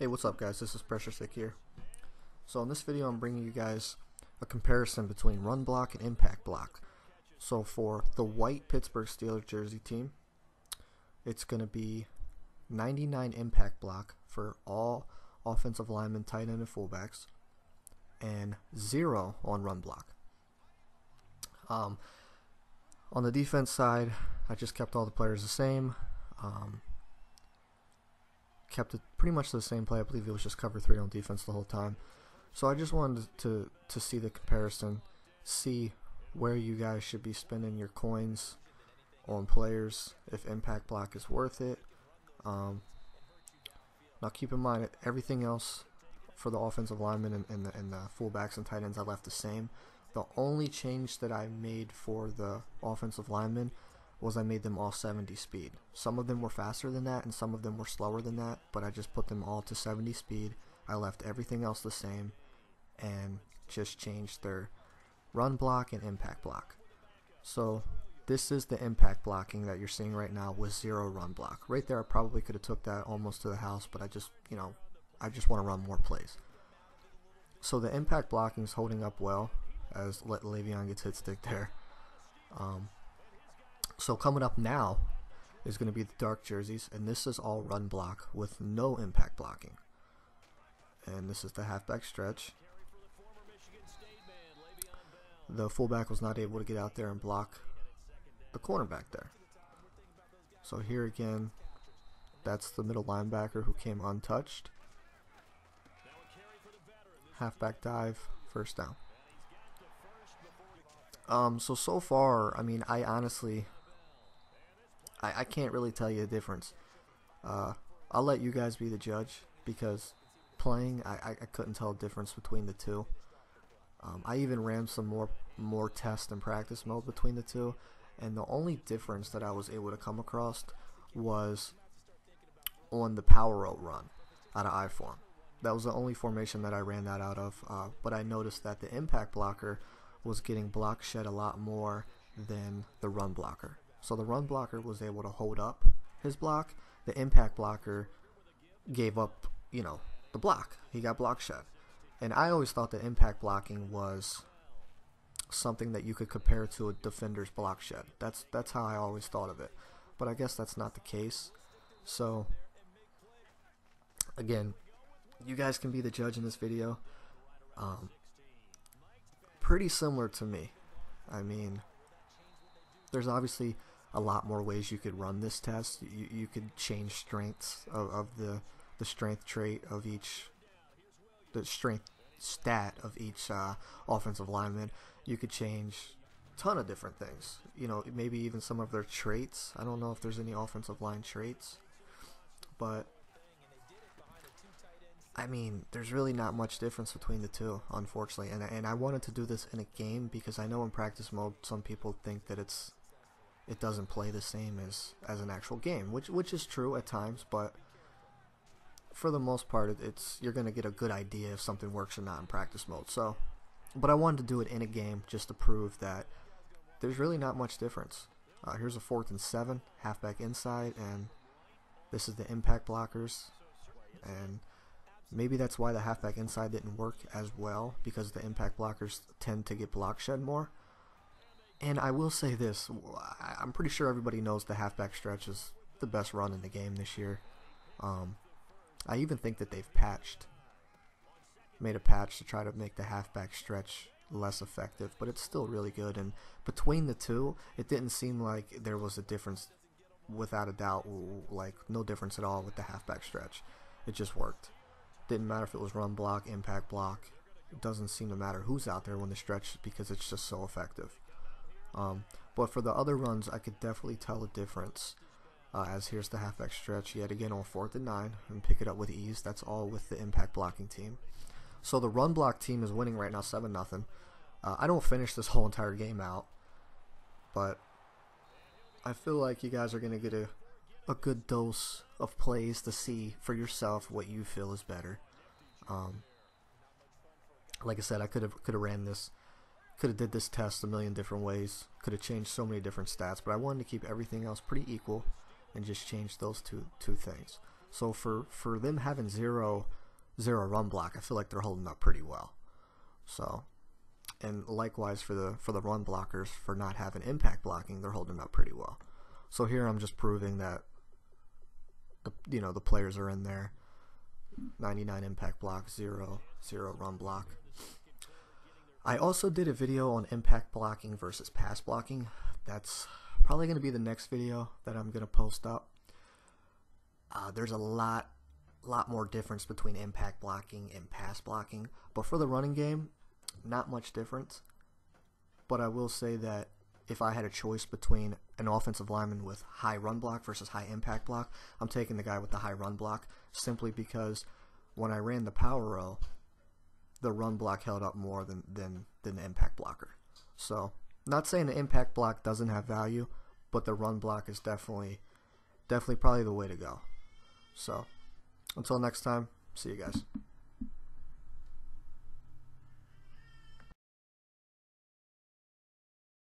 Hey, what's up guys, this is Pressure Stick here. So in this video I'm bringing you guys a comparison between run block and impact block. So for the white Pittsburgh Steelers jersey team, it's going to be 99 impact block for all offensive linemen, tight end, and fullbacks, and 0 on run block. On the defense side, I just kept all the players the same. Kept it pretty much the same play. I believe it was just cover 3 on defense the whole time. So I just wanted to see the comparison, see where you guys should be spending your coins on players, if impact block is worth it. Now keep in mind everything else for the offensive linemen and the fullbacks and tight ends I left the same. The only change that I made for the offensive linemen was I made them all 70 speed. Some of them were faster than that and some of them were slower than that, but I just put them all to 70 speed. I left everything else the same and just changed their run block and impact block. So this is the impact blocking that you're seeing right now with 0 run block. Right there I probably could have took that almost to the house, but I just want to run more plays. So the impact blocking is holding up well, as Le'Veon gets hit stick there. So coming up now is going to be the dark jerseys, and this is all run block with no impact blocking. And this is the halfback stretch. The fullback was not able to get out there and block the cornerback there. So here again, that's the middle linebacker who came untouched. Halfback dive, first down. So far, I mean, I honestly, I can't really tell you the difference. I'll let you guys be the judge, because playing, I couldn't tell the difference between the two. I even ran some more test and practice mode between the two, and the only difference that I was able to come across was on the power route run out of I form. That was the only formation that I ran that out of, but I noticed that the impact blocker was getting block shed a lot more than the run blocker. So the run blocker was able to hold up his block. The impact blocker gave up, the block. He got block shed. And I always thought that impact blocking was something that you could compare to a defender's block shed. That's how I always thought of it. But I guess that's not the case. So again, you guys can be the judge in this video. Pretty similar to me. I mean, there's obviously a lot more ways you could run this test. You could change strengths of the strength trait of each, the strength stat of each offensive lineman. You could change a ton of different things. Maybe even some of their traits. I don't know if there's any offensive line traits, but I mean, there's really not much difference between the two, unfortunately. And I wanted to do this in a game because I know in practice mode some people think that it doesn't play the same as an actual game, which is true at times, but for the most part you're gonna get a good idea if something works or not in practice mode. So, but I wanted to do it in a game just to prove that there's really not much difference. Here's a 4th and 7, halfback inside, and this is the impact blockers, and maybe that's why the halfback inside didn't work as well, because the impact blockers tend to get block shed more. And I will say this, I'm pretty sure everybody knows the halfback stretch is the best run in the game this year. I even think that they've made a patch to try to make the halfback stretch less effective, but it's still really good. And between the two, it didn't seem like there was a difference, without a doubt, like no difference at all with the halfback stretch. It just worked. Didn't matter if it was run block, impact block. It doesn't seem to matter who's out there when the stretch, because it's just so effective. But for the other runs, I could definitely tell a difference. As here's the halfback stretch yet again on 4th and 9, and pick it up with ease. That's all with the impact blocking team. So the run block team is winning right now 7-0. I don't finish this whole entire game out, but I feel like you guys are going to get a good dose of plays to see for yourself what you feel is better. Like I said, I could have ran this, could have did this test a million different ways, could have changed so many different stats, but I wanted to keep everything else pretty equal and just change those two things. So for them having zero run block, I feel like they're holding up pretty well. So, and likewise for the run blockers, for not having impact blocking, they're holding up pretty well. So here I'm just proving that the players are in there. 99 impact block, 0 run block. I also did a video on impact blocking versus pass blocking. That's probably going to be the next video that I'm going to post up. There's a lot more difference between impact blocking and pass blocking, but for the running game, not much difference. But I will say that if I had a choice between an offensive lineman with high run block versus high impact block, I'm taking the guy with the high run block, simply because when I ran the power row, the run block held up more than the impact blocker. So, not saying the impact block doesn't have value, but the run block is definitely probably the way to go. So, until next time, see you guys.